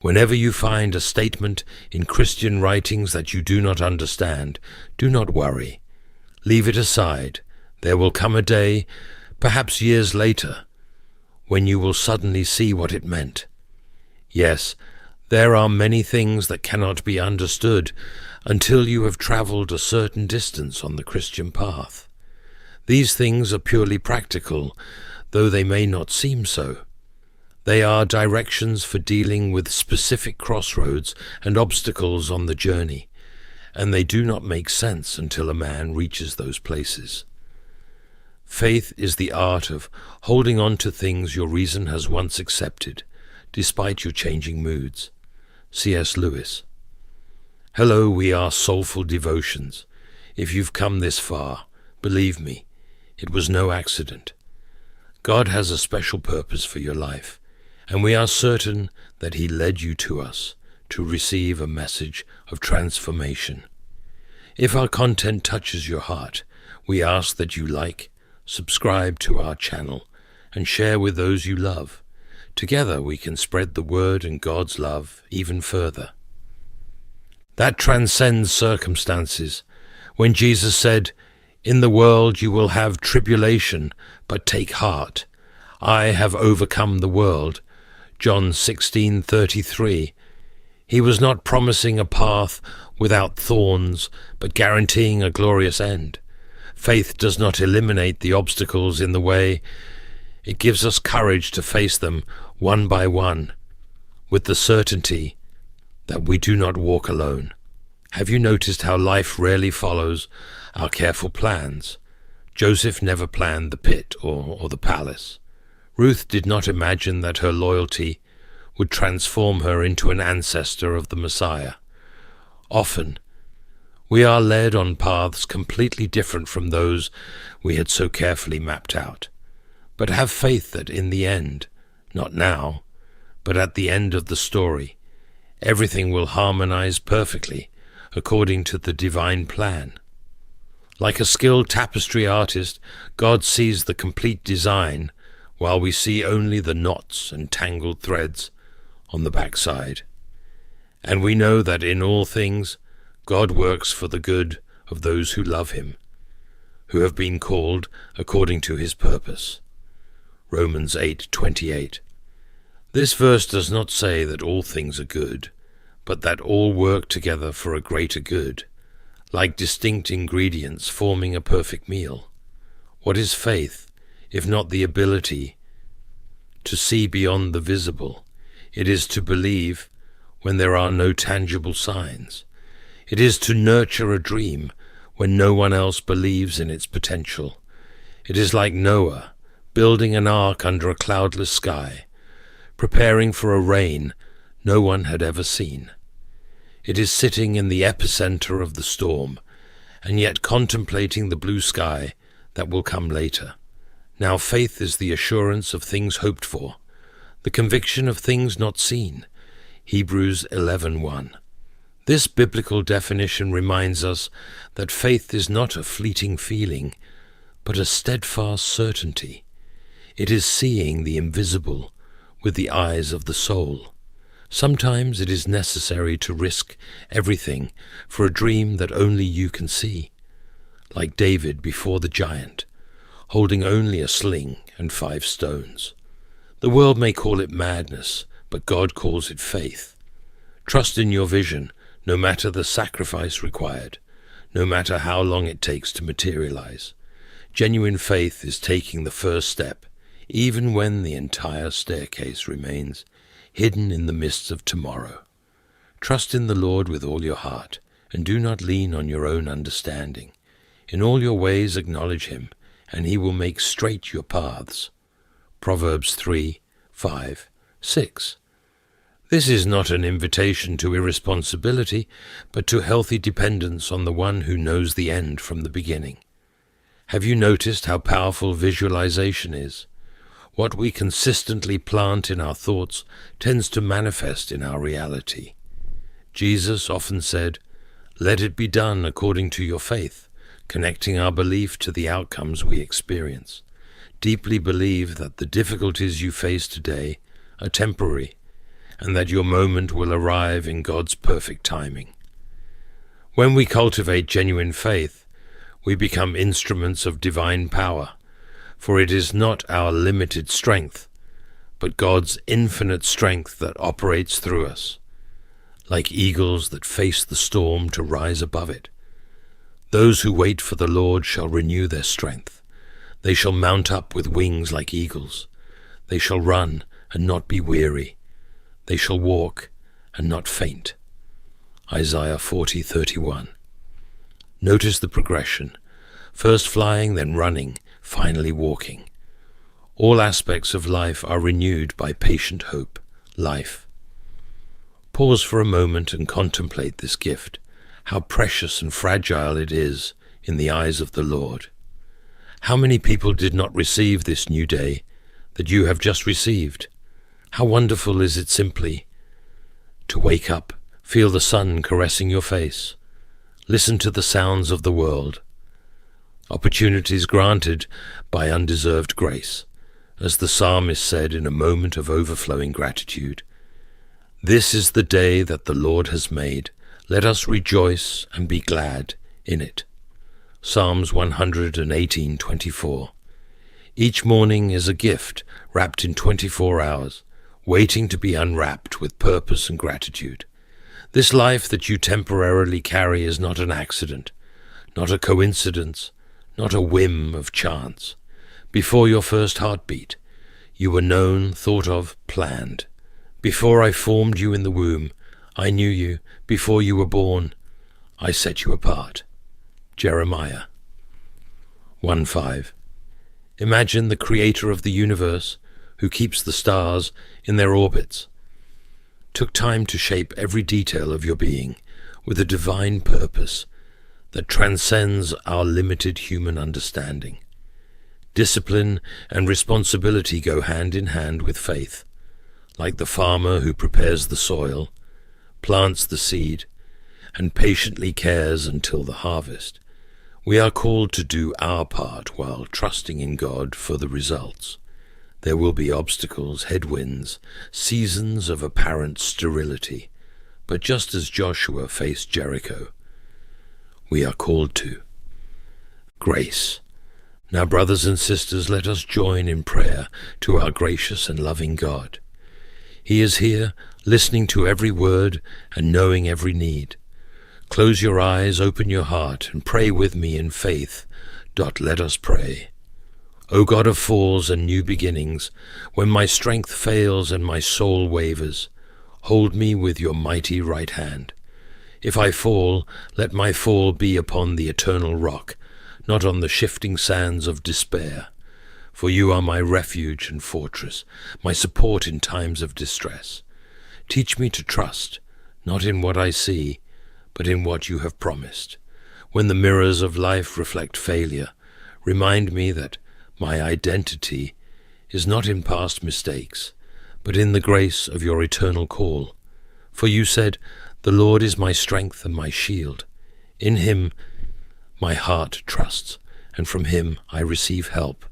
Whenever you find a statement in Christian writings that you do not understand, do not worry. Leave it aside. There will come a day, perhaps years later, when you will suddenly see what it meant. Yes, there are many things that cannot be understood until you have traveled a certain distance on the Christian path. These things are purely practical, though they may not seem so. They are directions for dealing with specific crossroads and obstacles on the journey, and they do not make sense until a man reaches those places. Faith is the art of holding on to things your reason has once accepted, despite your changing moods. C.S. Lewis. Hello, we are Soulful Devotions. If you've come this far, believe me, it was no accident. God has a special purpose for your life, and we are certain that He led you to us to receive a message of transformation. If our content touches your heart, we ask that you like, subscribe to our channel, and share with those you love. Together we can spread the word and God's love even further. That transcends circumstances. When Jesus said, "In the world you will have tribulation, but take heart. I have overcome the world," John 16:33, He was not promising a path without thorns, but guaranteeing a glorious end. Faith does not eliminate the obstacles in the way. It gives us courage to face them one by one, with the certainty that we do not walk alone. Have you noticed how life rarely follows our careful plans? Joseph never planned the pit or the palace. Ruth did not imagine that her loyalty would transform her into an ancestor of the Messiah. Often, we are led on paths completely different from those we had so carefully mapped out. But have faith that in the end, not now, but at the end of the story, everything will harmonize perfectly according to the divine plan. Like a skilled tapestry artist, God sees the complete design, while we see only the knots and tangled threads on the backside. And we know that in all things, God works for the good of those who love Him, who have been called according to His purpose. Romans 8:28. This verse does not say that all things are good, but that all work together for a greater good, like distinct ingredients forming a perfect meal. What is faith, if not the ability to see beyond the visible? It is to believe when there are no tangible signs. It is to nurture a dream when no one else believes in its potential. It is like Noah, building an ark under a cloudless sky, preparing for a rain no one had ever seen. It is sitting in the epicenter of the storm, and yet contemplating the blue sky that will come later. Now faith is the assurance of things hoped for, the conviction of things not seen. Hebrews 11:1. This biblical definition reminds us that faith is not a fleeting feeling, but a steadfast certainty. It is seeing the invisible with the eyes of the soul. Sometimes it is necessary to risk everything for a dream that only you can see, like David before the giant, holding only a sling and 5 stones. The world may call it madness, but God calls it faith. Trust in your vision, no matter the sacrifice required, no matter how long it takes to materialize. Genuine faith is taking the first step, even when the entire staircase remains hidden in the mists of tomorrow. Trust in the Lord with all your heart, and do not lean on your own understanding. In all your ways acknowledge Him, and He will make straight your paths. Proverbs 3:5-6. This is not an invitation to irresponsibility, but to healthy dependence on the one who knows the end from the beginning. Have you noticed how powerful visualization is? What we consistently plant in our thoughts tends to manifest in our reality. Jesus often said, "Let it be done according to your faith," connecting our belief to the outcomes we experience. Deeply believe that the difficulties you face today are temporary, and that your moment will arrive in God's perfect timing. When we cultivate genuine faith, we become instruments of divine power, for it is not our limited strength, but God's infinite strength that operates through us, like eagles that face the storm to rise above it. Those who wait for the Lord shall renew their strength. They shall mount up with wings like eagles. They shall run and not be weary. They shall walk and not faint. Isaiah 40:31. Notice the progression. First flying, then running, finally walking. All aspects of life are renewed by patient hope, life. Pause for a moment and contemplate this gift, how precious and fragile it is in the eyes of the Lord. How many people did not receive this new day that you have just received? How wonderful is it simply to wake up, feel the sun caressing your face, listen to the sounds of the world. Opportunities granted by undeserved grace, as the psalmist said in a moment of overflowing gratitude. This is the day that the Lord has made. Let us rejoice and be glad in it. Psalms 118:24. Each morning is a gift wrapped in 24 hours, waiting to be unwrapped with purpose and gratitude. This life that you temporarily carry is not an accident, not a coincidence, not a whim of chance. Before your first heartbeat, you were known, thought of, planned. Before I formed you in the womb, I knew you. Before you were born, I set you apart. Jeremiah 1:5. Imagine the creator of the universe, who keeps the stars in their orbits, took time to shape every detail of your being with a divine purpose that transcends our limited human understanding. Discipline and responsibility go hand in hand with faith, like the farmer who prepares the soil, plants the seed, and patiently cares until the harvest. We are called to do our part while trusting in God for the results. There will be obstacles, headwinds, seasons of apparent sterility, but just as Joshua faced Jericho, we are called to grace. Now, brothers and sisters, let us join in prayer to our gracious and loving God. He is here, listening to every word and knowing every need. Close your eyes, open your heart, and pray with me in faith. Let us pray. O God of falls and new beginnings, when my strength fails and my soul wavers, hold me with your mighty right hand. If I fall, let my fall be upon the eternal rock, not on the shifting sands of despair. For you are my refuge and fortress, my support in times of distress. Teach me to trust, not in what I see, but in what you have promised. When the mirrors of life reflect failure, remind me that my identity is not in past mistakes, but in the grace of your eternal call. For you said, "The Lord is my strength and my shield. In him my heart trusts, and from him I receive help."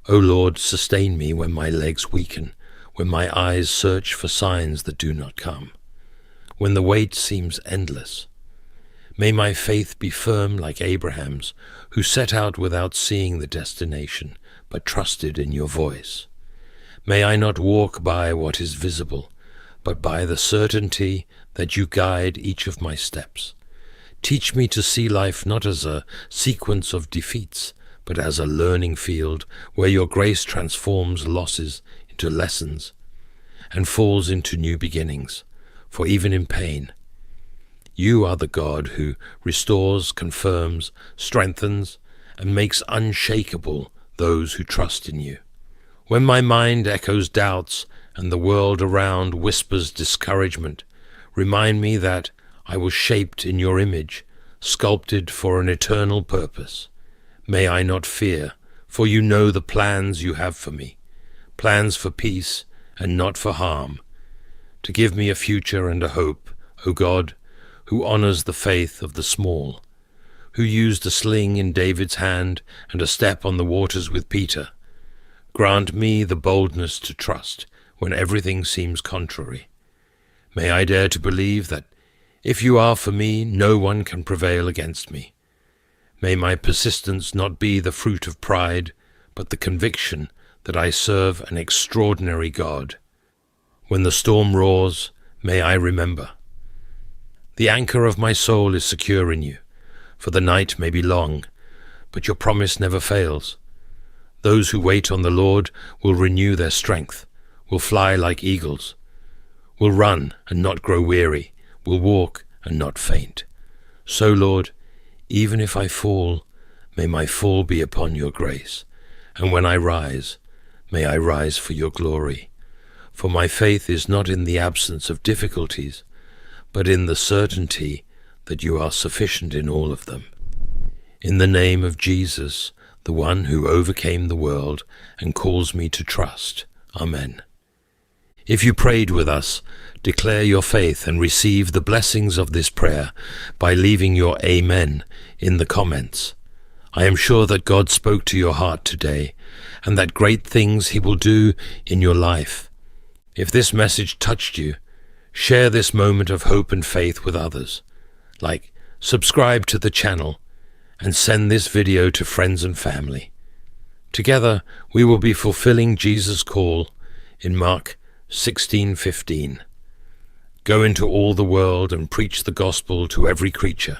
O Lord, sustain me when my legs weaken, when my eyes search for signs that do not come, when the wait seems endless. May my faith be firm like Abraham's, who set out without seeing the destination, but trusted in your voice. May I not walk by what is visible, but by the certainty that you guide each of my steps. Teach me to see life not as a sequence of defeats, but as a learning field where your grace transforms losses into lessons and falls into new beginnings. For even in pain, you are the God who restores, confirms, strengthens, and makes unshakable those who trust in you. When my mind echoes doubts and the world around whispers discouragement, remind me that I was shaped in your image, sculpted for an eternal purpose. May I not fear, for you know the plans you have for me, plans for peace and not for harm, to give me a future and a hope, O God, who honors the faith of the small, who used a sling in David's hand and a step on the waters with Peter. Grant me the boldness to trust when everything seems contrary. May I dare to believe that if you are for me, no one can prevail against me. May my persistence not be the fruit of pride, but the conviction that I serve an extraordinary God. When the storm roars, may I remember. The anchor of my soul is secure in you, for the night may be long, but your promise never fails. Those who wait on the Lord will renew their strength, will fly like eagles, will run and not grow weary, will walk and not faint. So, Lord, even if I fall, may my fall be upon your grace, and when I rise, may I rise for your glory. For my faith is not in the absence of difficulties, but in the certainty that you are sufficient in all of them. In the name of Jesus, the one who overcame the world and calls me to trust. Amen. If you prayed with us, declare your faith and receive the blessings of this prayer by leaving your Amen in the comments. I am sure that God spoke to your heart today and that great things He will do in your life. If this message touched you, share this moment of hope and faith with others. Like, subscribe to the channel and send this video to friends and family. Together, we will be fulfilling Jesus' call in Mark 16:15. Go into all the world and preach the gospel to every creature.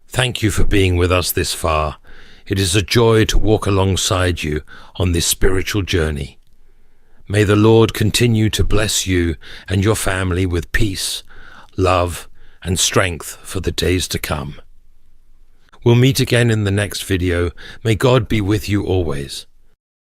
Thank you for being with us this far. It is a joy to walk alongside you on this spiritual journey. May the Lord continue to bless you and your family with peace, love, and strength for the days to come. We'll meet again in the next video. May God be with you always.